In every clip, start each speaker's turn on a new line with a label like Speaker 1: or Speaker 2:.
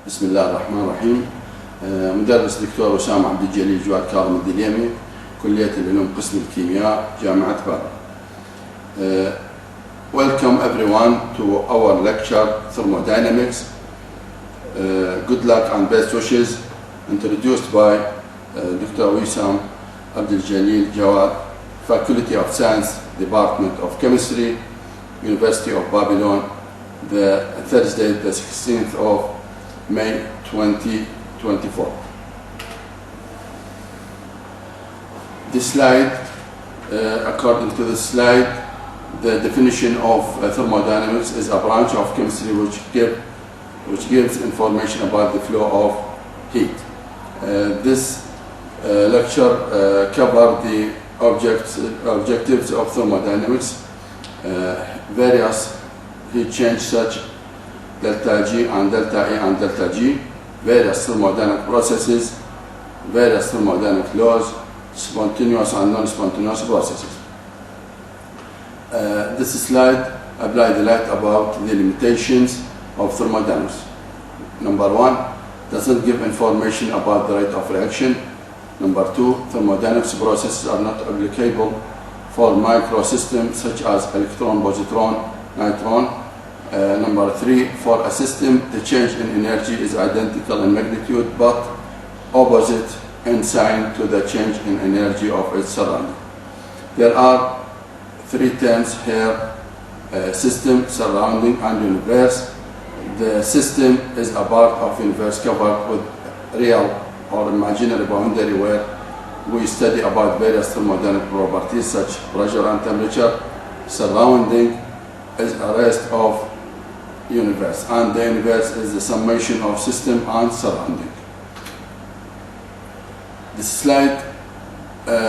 Speaker 1: بسم الله الرحمن الرحيم. مدرس دكتور وسام عبد الجليل جواد كاظم الدليمي، كلية العلوم قسم الكيمياء، جامعة فروع. Welcome everyone to our lecture Thermodynamics. Good luck and best wishes. Introduced by Dr. Wesam عبد الجليل جواد, Faculty of Science, Department of Chemistry, University of Babylon, the Thursday, the 16th of May 2024. This slide, according to the slide, the definition of thermodynamics is a branch of chemistry which gives information about the flow of heat. This lecture covers the objectives of thermodynamics, various heat change such delta G and delta E and delta G, various thermodynamic processes, various thermodynamic laws, spontaneous and non-spontaneous processes. This slide applies the light about the limitations of thermodynamics. Number one, doesn't give information about the rate of reaction. Number two, thermodynamics processes are not applicable for microsystems such as electron, positron, neutron. Number three, for a system, the change in energy is identical in magnitude but opposite in sign to the change in energy of its surrounding. There are three terms here: system, surrounding, and universe. The system is a part of universe covered with real or imaginary boundary where we study about various thermodynamic properties such pressure and temperature. Surrounding is a rest of universe, and the universe is the summation of system and surrounding. This slide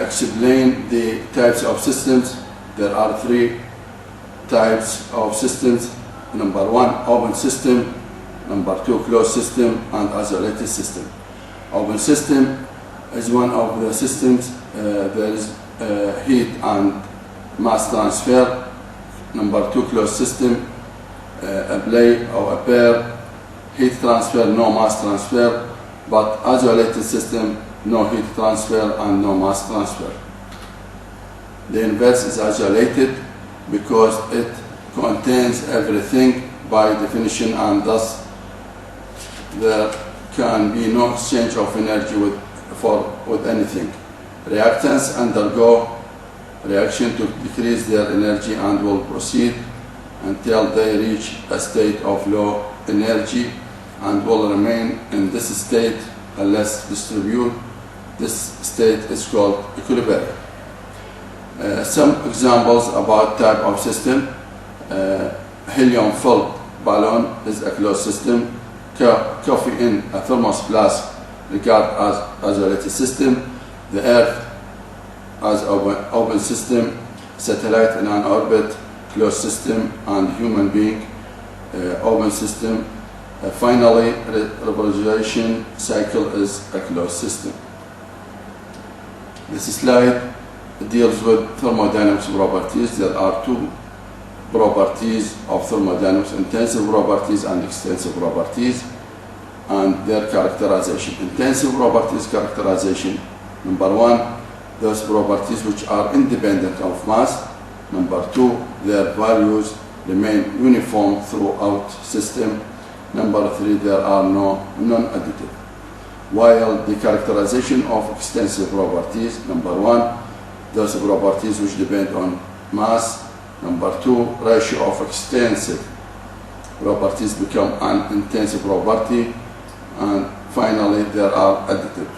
Speaker 1: explains the types of systems. There are three types of systems. Number one, open system. Number two, closed system, and isolated system. Open system is one of the systems there is heat and mass transfer. Number two, closed system, a play or a pair, heat transfer, no mass transfer, but isolated system, no heat transfer and no mass transfer. The universe is isolated because it contains everything by definition, and thus there can be no exchange of energy with anything. Reactants undergo reaction to decrease their energy and will proceed until they reach a state of low energy and will remain in this state unless distributed. This state is called equilibrium. Some examples about type of system: helium-filled balloon is a closed system. Coffee in a thermos flask regarded as isolated system. The Earth as open system. Satellite in an orbit, closed system, and human being, open system. Finally, reproduction cycle is a closed system. This slide deals with thermodynamics properties. There are two properties of thermodynamics: intensive properties and extensive properties, and their characterization. Intensive properties characterization: number one, those properties which are independent of mass. Number two, their values remain uniform throughout system. Number three, there are no non-additive. While the characterization of extensive properties: number one, those properties which depend on mass. Number two, ratio of extensive properties become an intensive property. And finally, there are additive.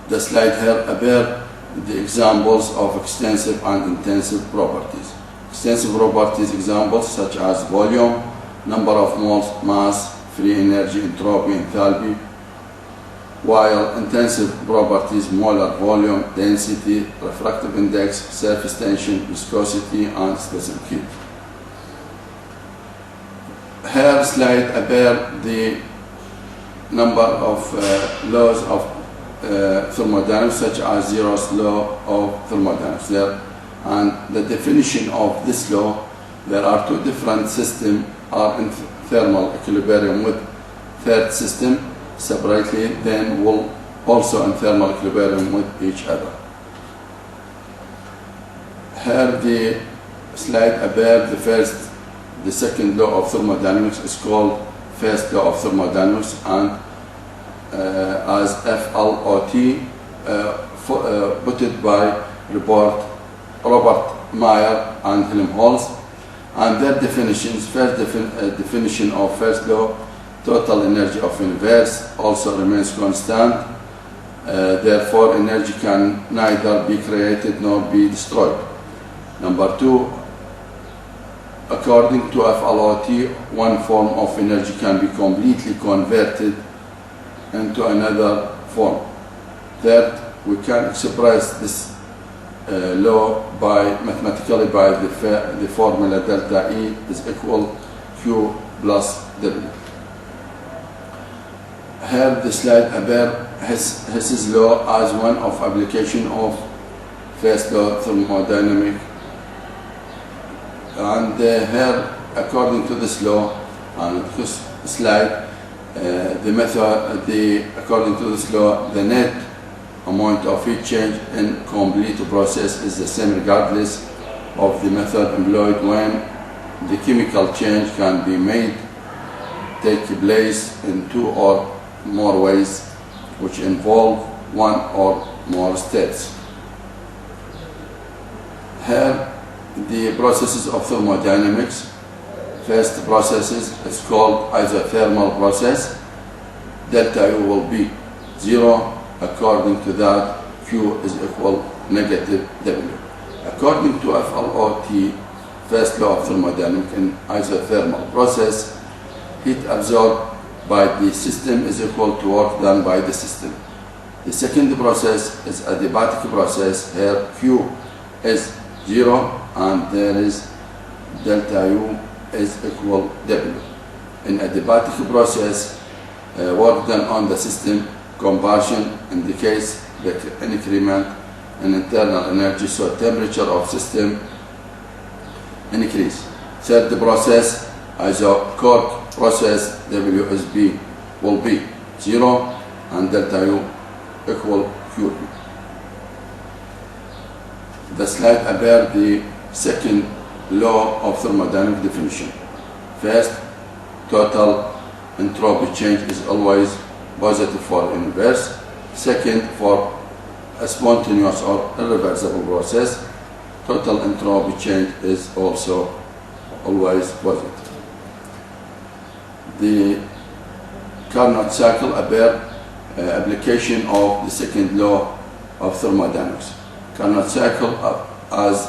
Speaker 1: The slide here bears the examples of extensive and intensive properties. Extensive properties examples such as volume, number of moles, mass, free energy, entropy, enthalpy. While intensive properties: molar volume, density, refractive index, surface tension, viscosity, and specific heat. Here slide bears the number of laws of thermodynamics, such as Zero's law of thermodynamics there, and the definition of this law. There are two different systems are in thermal equilibrium with third system separately, then will also in thermal equilibrium with each other. Here the slide about the second law of thermodynamics is called first law of thermodynamics, and as FLOT put it by Robert Meyer and Helmholtz, and their definitions. First definition of first law: total energy of universe also remains constant. Therefore, energy can neither be created nor be destroyed. Number two, according to FLOT, one form of energy can be completely converted into another form. Third, we can express this law mathematically by the formula delta E is equal Q plus W. Here the slide about Hess's law as one of application of first law thermodynamic, and here according to this law and this slide, according to this law, the net amount of heat change in complete process is the same regardless of the method employed. When the chemical change can be made take place in two or more ways which involve one or more steps. Here the processes of thermodynamics. First processes is called isothermal process. Delta U will be 0. According to that, Q is equal negative W. According to FLOT, first law of thermodynamics, in isothermal process, heat absorbed by the system is equal to work done by the system. The second process is adiabatic process. Here Q is 0 and there is delta U is equal W. In adiabatic process, work done on the system, combustion indicates the increment in internal energy, so temperature of system increase. Third process, isochoric process, W is B will be 0 and delta U equal Q. The slide about the second law of thermodynamic definition. First, total entropy change is always positive for universe. Second, for a spontaneous or irreversible process, total entropy change is also always positive. The Carnot cycle about application of the second law of thermodynamics. Carnot cycle as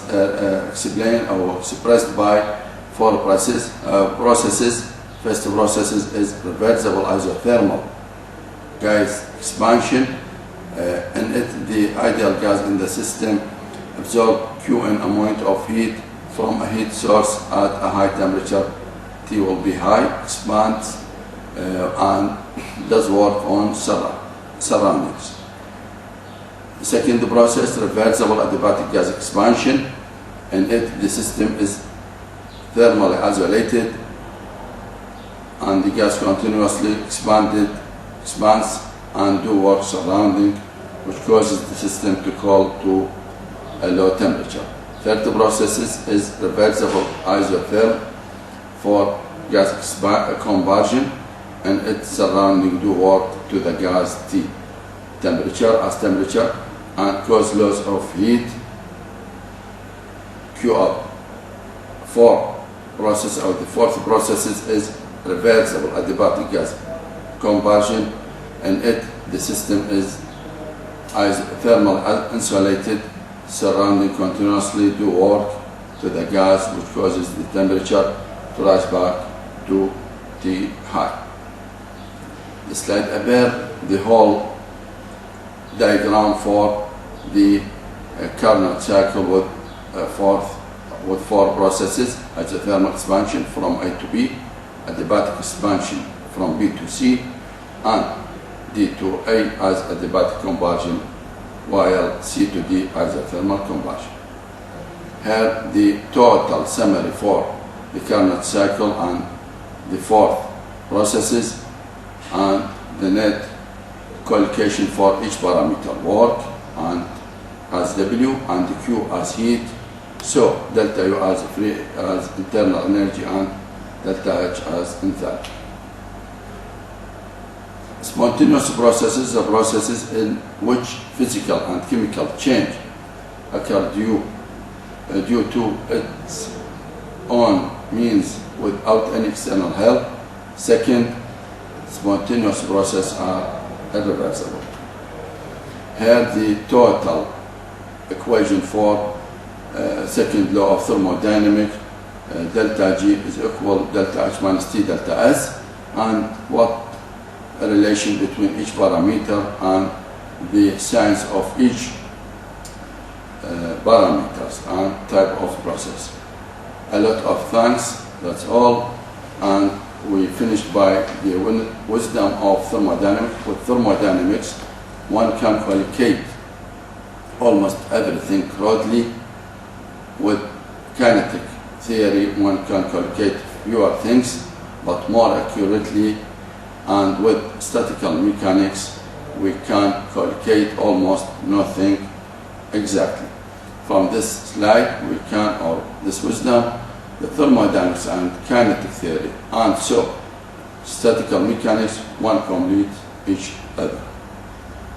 Speaker 1: explained or expressed by four processes. First process is reversible isothermal gas expansion. In it, the ideal gas in the system absorbs Qn amount of heat from a heat source at a high temperature. T will be high, expands and does work on surroundings. The second process, reversible adiabatic gas expansion. In it, the system is thermally isolated and the gas continuously expands and do work surrounding, which causes the system to cool to a low temperature. Third process is reversible isotherm for gas combustion, and its surrounding do work to the gas T temperature and cause loss of heat Q up. The fourth process is reversible adiabatic gas combustion, and the system is thermal insulated, surrounding continuously do work to the gas, which causes the temperature to rise back to T high. The slide above the whole diagram for the Carnot cycle with four processes: isothermal expansion from A to B, adiabatic expansion from B to C, and D to A as adiabatic combustion, while C to D as a thermal combustion. Here the total summary for the Carnot cycle and the fourth processes, and the net collocation for each parameter, work and as W and Q as heat. So delta U as free as internal energy and delta H as enthalpy. Spontaneous processes are processes in which physical and chemical change occur due to its own means without any external help. Second, spontaneous processes are irreversible. Here the total equation for second law of thermodynamics, delta G is equal delta H minus T delta S, and what a relation between each parameter and the signs of each parameters and type of process. A lot of thanks, that's all, and we finished by the wisdom of thermodynamics. With thermodynamics, one can collocate almost everything broadly. With kinetic theory, one can collocate fewer things but more accurately, and with statical mechanics, we can collocate almost nothing exactly. From this slide, we can, or this wisdom, the thermodynamics and kinetic theory, and so statical mechanics, one complete each other.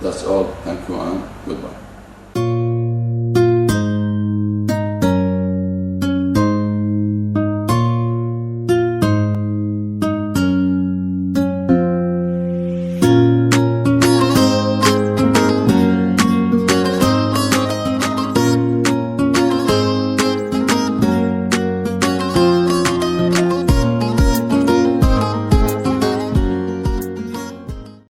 Speaker 1: That's all. Thank you and goodbye.